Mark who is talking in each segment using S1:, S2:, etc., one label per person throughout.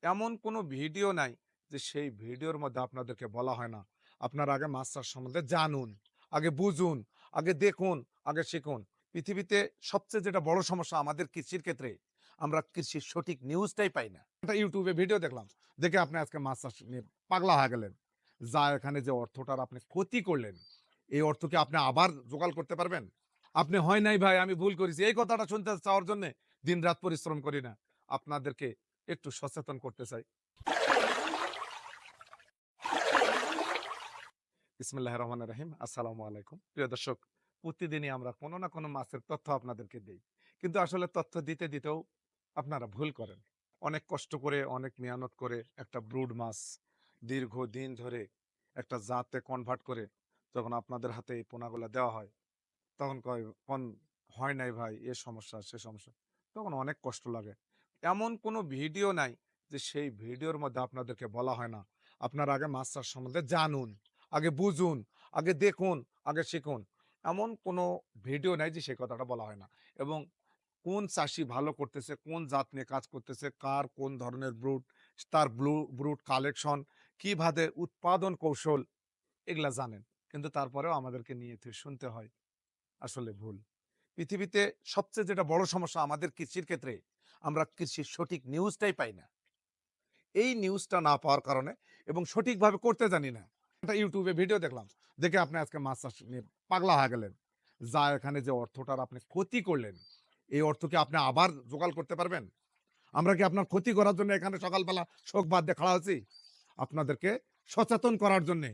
S1: এমন কোনো ভিডিও নাই যে সেই ভিডিওর মধ্যে আপনাদেরকে বলা হয় না আপনারা আগে মাছ চাষ সম্বন্ধে জানুন, আগে বুঝুন, আগে দেখুন, আগে শিখুন। পৃথিবীতে সবচেয়ে যেটা বড় সমস্যা আমাদের কৃষির ক্ষেত্রে, আমরা কৃষির সঠিক নিউজটাই পাই না। একটা ইউটিউবে ভিডিও দেখলাম, দেখে আপনি আজকে মাছ চাষ নিয়ে পাগলা হয়ে গেলেন। যা এখানে যে অর্থটার আপনি ক্ষতি করলেন, এই অর্থ কি আপনি আবার জোগাড় করতে পারবেন? আপনি হয় নাই ভাই আমি ভুল করেছি এই কথাটা শুনতে চাওয়ার জন্যে দিনরাত পরিশ্রম করি না। আপনাদেরকে একটু সচেতন করতে চাই। বিসমিল্লাহির রহমানির রহিম। আসসালামু আলাইকুম। প্রিয় দর্শক, প্রতিদিনই আমরা কোনো না কোনো মাছের তথ্য আপনাদেরকে দেই। কিন্তু আসলে তথ্য দিতে দিতেও আপনারা ভুল করেন। অনেক কষ্ট করে, অনেক মেহনত করে একটা ব্রুড মাছ দীর্ঘদিন ধরে একটা জাতে কনভার্ট করে যখন আপনাদের হাতে এই পোনাগুলা দেওয়া হয়, তখন হয় নাই ভাই এ সমস্যা, সে সমস্যা। তখন অনেক কষ্ট লাগে। এমন কোনো ভিডিও নাই যে সেই ভিডিওর মধ্যে আপনাদেরকে বলা হয় না, আপনারা আগে মাছ চাষ সম্বন্ধে জানুন, আগে বুঝুন, আগে দেখুন, আগে শিখুন। এমন কোনো ভিডিও নাই যে সেই কথাটা বলা হয় না। এবং কোন চাষী ভালো করতেছে, কোন জাত নিয়ে কাজ করতেছে, কার কোন ধরনের ব্রুড, তার ব্রুড কালেকশন, কিভাবে উৎপাদন কৌশল এগুলা জানেন। কিন্তু তারপরেও আমাদেরকে নিয়ে শুনতে হয় আসলে ভুল। পৃথিবীতে সবচেয়ে যেটা বড় সমস্যা আমাদের কৃষির ক্ষেত্রে, আমরা কৃষির সঠিক নিউজটাই পাই না। এই নিউজটা না পাওয়ার কারণে এবং সঠিকভাবে করতে জানি না। একটা ইউটিউবে ভিডিও দেখলাম, দেখে আপনি আজকে মাছ চাষ নিয়ে পাগলা হয়ে গেলেন। যা এখানে যে অর্থটার আপনি ক্ষতি করলেন, এই অর্থ কি আপনি আবার জোগাড় করতে পারবেন? আমরা কি আপনার ক্ষতি করার জন্য এখানে সকালবেলা শোক বাদ দিয়ে খাড়া হচ্ছি? আপনাদেরকে সচেতন করার জন্যে,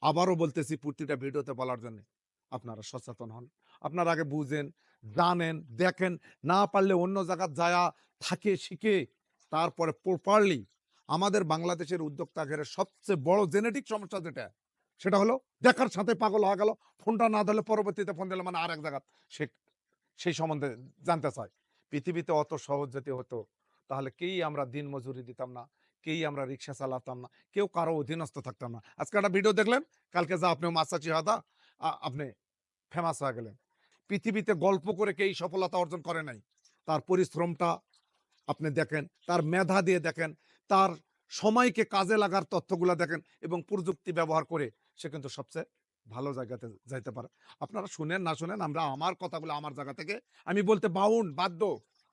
S1: আবারও বলতেছি প্রতিটা ভিডিওতে বলার জন্যে, আপনারা সচেতন হন। আপনারা আগে বুঝেন, জানেন, দেখেন, না পারলে অন্য জায়গায় যায়া থাকে শিখে তারপরে প্রপারলি আমাদের বাংলাদেশের উদ্যোক্তা ঘেরে সবচেয়ে বড় জেনেটিক সমস্যা যেটা, সেটা হলো দেখার সাথে পাগল হয়ে গেল। ফোনটা না ধরলে পরবর্তীতে ফোন দিলে মানে আরেক জায়গা সে সেই সম্বন্ধে জানতে চায়। পৃথিবীতে অত সহজ যদি হতো তাহলে আমরা দিন মজুরি দিতাম না, আমরা রিক্সা চালাতাম না, কেউ কারো অধীনস্থ থাকতাম না। আজকে একটা ভিডিও দেখলেন, কালকে যা আপনি মাছাচি হাদা আপনি ফেমাস হয়ে গেলেন। পৃথিবীতে গল্প করে কেউ সফলতা অর্জন করে নাই। তার পরিশ্রমটা আপনি দেখেন, তার মেধা দিয়ে দেখেন, তার সময়কে কাজে লাগার তথ্যগুলা দেখেন এবং প্রযুক্তি ব্যবহার করে সে কিন্তু সবচেয়ে ভালো জায়গাতে যাইতে পারে। আপনারা শুনেন না শুনেন, আমার কথাগুলো আমার জায়গা থেকে আমি বলতে বাধ্য।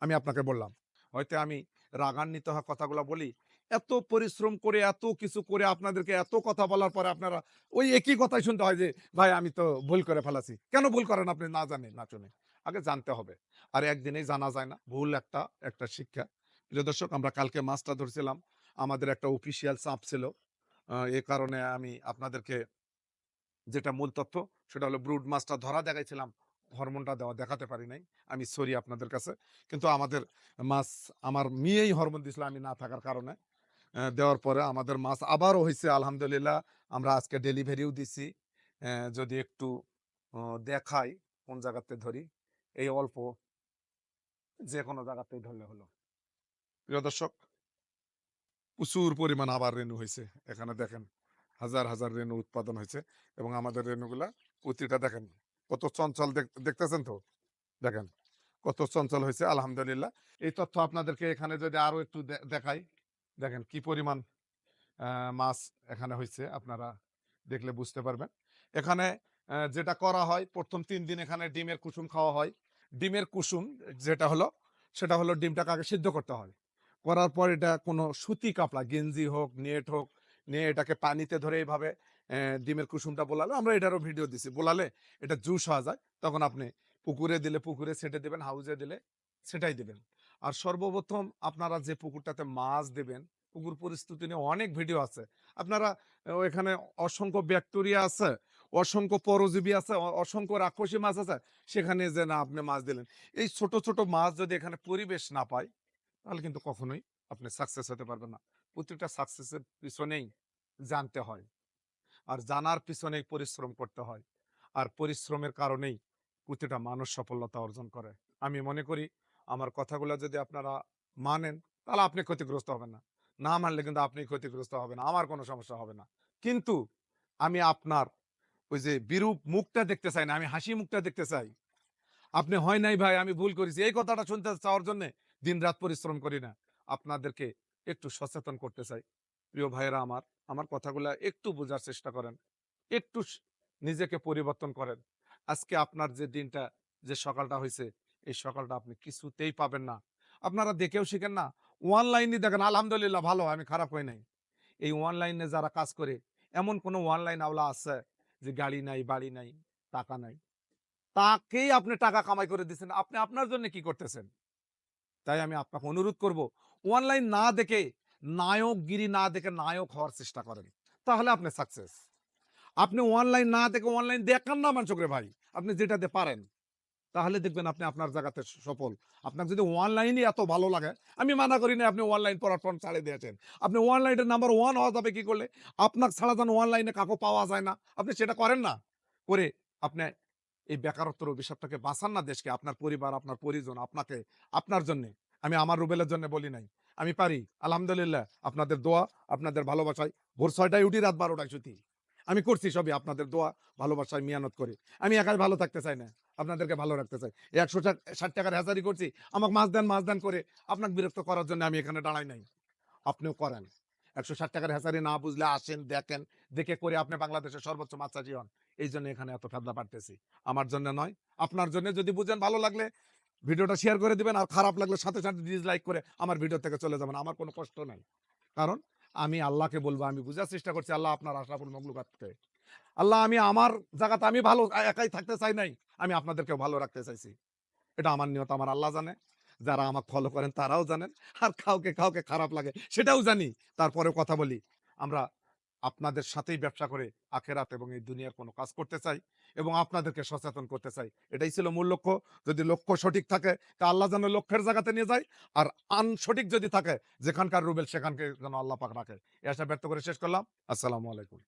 S1: আমি আপনাকে বললাম। হয়তো আমি রাগান্বিত হওয়া কথাগুলো বলি। এত পরিশ্রম করে, এত কিছু করে আপনাদেরকে এত কথা বলার পরে আপনারা ওই একই কথাই শুনতে হয় যে, "ভাই আমি তো ভুল করে ফেলেছি।" কেন ভুল করেন আপনি না জানে না শুনে? আগে জানতে হবে। আর একদিনেই জানা যায় না। ভুল একটা শিক্ষা। প্রিয় দর্শক, আমরা কালকে মাছটা ধরছিলাম। আমাদের একটা অফিসিয়াল চাপ ছিল। এ কারণে আমি আপনাদেরকে যেটা মূল তথ্য সেটা হলো ব্রুড মাছটা ধরা দেখাইছিলাম। হরমোনটা দেখাতে পারি নাই। আমি সরি আপনাদের কাছে। কিন্তু আমাদের মাছ আমার মেয়েই হরমোন দিছিল আমি না থাকার কারণে। দেওয়ার পরে আমাদের মাছ আবারও হইছে আলহামদুলিল্লাহ। আমরা আজকে ডেলিভারিও দিছি। যদি একটু অ দেখাই কোন জায়গাতে ধরি। এই অল্প যেকোনো জায়গাতেই ধরলে হলো। প্রিয় দর্শক, প্রচুর পরিমাণ আবার রেণু হইছে। এখানে দেখেন হাজার রেণু উৎপাদন হয়েছে এবং আমাদের রেণুগুলা প্রতিটা দেখেন কত চঞ্চল দেখতেছেন তো? দেখেন কত চঞ্চল হয়েছে আলহামদুলিল্লাহ। এই তথ্য আপনাদেরকে এখানে যদি আরো একটু দেখাই, দেখেন কি পরিমাণ মাছ এখানে হইছে আপনারা দেখলে বুঝতে পারবেন। এখানে যেটা করা হয় ১ম ৩ দিন এখানে ডিমের কুসুম খাওয়া হয়। ডিমের কুসুম যেটা হলো, সেটা হলো ডিমটাকে আগে সিদ্ধ করতে হয়। করার পর এটা কোনো সুতি কাপড়া, গেঞ্জি হোক, নেট হোক, নিয়ে এটাকে পানিতে ধরে এভাবে ডিমের কুসুমটা বোলালে, আমরা এটারও ভিডিও দিছি। বোলালে এটা জুস হওয়া যায়। তখন আপনি পুকুরে দিলে পুকুরে ছেটে দিবেন, হাউজে দিলে সেটাই দিবেন। আর সর্বপ্রথম আপনারা যে পুকুরটাতে মাছ দিবেন, পুকুর পরিস্থিতি নিয়ে অনেক ভিডিও আছে। আপনারা ওইখানে অসংখ্য ব্যাকটেরিয়া আছে, অসংখ্য পরজীবী আছে, অসংখ্য রাক্ষসী মাছ আছে। সেখানে যে না আপনি মাছ দিলেন। এই ছোট, ছোট মাছ যদি এখানে পরিবেশ না পায়, তাহলে কিন্তু কখনোই আপনি সাকসেস হতে পারবেন না। প্রতিটা সাকসেসের পিছনেই জানতে হয়। আর জানার পিছনেই পরিশ্রম করতে হয়। আর পরিশ্রমের কারণেই প্রতিটা মানুষ সফলতা অর্জন করে। আমি মনে করি আমার কথাগুলো যদি আপনারা মানেন, তাহলে আপনি ক্ষতিগ্রস্ত হবেন না। না মানলে কিন্তু আপনি ক্ষতিগ্রস্ত হবেন। আমার কোনো সমস্যা হবে না। কিন্তু আমি আপনার ওই যে বিরূপ মুখটা দেখতে চাই না, আমি হাসি মুখটা দেখতে চাই। আপনি হয় নাই ভাই আমি ভুল করেছি এই কথাটা শুনতে চাওয়ার জন্যে দিনরাত পরিশ্রম করি না। আপনাদেরকে একটু সচেতন করতে চাই। প্রিয় ভাইয়েরা আমার, আমার কথাগুলা একটু বোঝার চেষ্টা করেন। একটু নিজেকে পরিবর্তন করেন। আজকে আপনার যে দিনটা, যে সকালটা হইছে, এই সকালটা আপনি কিছুতেই পাবেন না। আপনারা দেখেও শিখেন না। অনলাইনে দেখেন আলহামদুলিল্লাহ ভালো, আমি খারাপ হই নাই। এই অনলাইনে যারা কাজ করে, এমন কোন অনলাইন আওলা আছে যে গাড়ি নাই, বাড়ি নাই, টাকা নাই। তাকেই আপনি টাকা কামাই করে দিচ্ছেন। আপনি আপনার জন্য কি করতেছেন? তাই আমি আপনাকে অনুরোধ করব, অনলাইন না দেখে, নায়কগিরি না দেখে নায়ক হওয়ার চেষ্টা করেন। তাহলে আপনি সাকসেস। আপনি অনলাইন না দেখে অনলাইন দেখান না মানুষকে ভাই। আপনি যেটাতে পারেন। তাহলে দেখবেন আপনি আপনার জায়গাতে সফল। আপনার যদি অনলাইনই এত ভালো লাগে, আমি মানা করি না আপনি অনলাইন প্ল্যাটফর্ম ছাড়ে দিয়েছেন। আপনি অনলাইনের নাম্বার 1 হওয়া যাবে কি করলে? আপনার ছাড়া যেন অনলাইনে কাউকে পাওয়া যায় না। আপনি সেটা করেন না। করে আপনি এই বেকারত্বের অভিশাপটাকে বাঁচান না দেশকে, আপনার পরিবার, আপনার পরিজন, আপনাকে, আপনার জন্যে। আমি আমার রুবেলের জন্য বলি নাই। আমি পারি। আলহামদুলিল্লাহ আপনাদের দোয়া, আপনাদের ভালোবাসায় ভোর ৬ টায় উঠি, রাত ১২ টায় শুতি। আমি করছি সবই আপনাদের দোয়া, ভালোবাসায় মিয়ানত করে। আমি একাই ভালো থাকতে চাই না। আপনাদেরকে ভালো রাখতে চাই। ১৬০ টাকার হ্যাচারি করছি। আমাকে মাছ দেন করে আপনাকে বিরক্ত করার জন্য আমি এখানে দাঁড়াই নাই। আপনিও করেন। ১৬০ টাকার হ্যাচারি না বুঝলে আসেন, দেখেন। দেখে করে আপনি বাংলাদেশের সর্বোচ্চ মাছ চাষী হন। এইজন্য এখানে এত ফেদনা পাড়তেছি। আমার জন্য নয়, আপনার জন্য। যদি বুঝেন ভালো লাগলে ভিডিওটা শেয়ার করে দিবেন। আর খারাপ লাগলে সাথে, সাথে ডিসলাইক করে আমার ভিডিও থেকে চলে যাবেন। আমার কোনো কষ্ট নাই। কারণ আমি আল্লাহকে বলবো, আমি বুঝার চেষ্টা করছি আল্লাহ আপনার আশরাফুল মাখলুকাতকে। আল্লাহ আমি আমার জায়গাতে আমি ভালো একাই থাকতে চাই নাই। আমি আপনাদেরকেও ভালো রাখতে চাইছি। এটা আমার নিয়ত, আমার আল্লাহ জানে। যারা আমাকে ফলো করেন তারাও জানেন। আর কাউকে খারাপ লাগে সেটাও জানি। তারপরেও কথা বলি। আমরা আপনাদের সাথেই ব্যবসা করে আখেরাত এবং এই দুনিয়ার কোনো কাজ করতে চাই এবং আপনাদেরকে সচেতন করতে চাই। এটাই ছিল মূল লক্ষ্য। যদি লক্ষ্য সঠিক থাকে তা আল্লাহ যেন লক্ষ্যের জায়গাতে নিয়ে যায়। আর সঠিক যদি থাকে যেখানকার রুবেল সেখানকে যেন আল্লাহ পাক রাখে। এই আশা ব্যক্ত করে শেষ করলাম। আসসালামু আলাইকুম।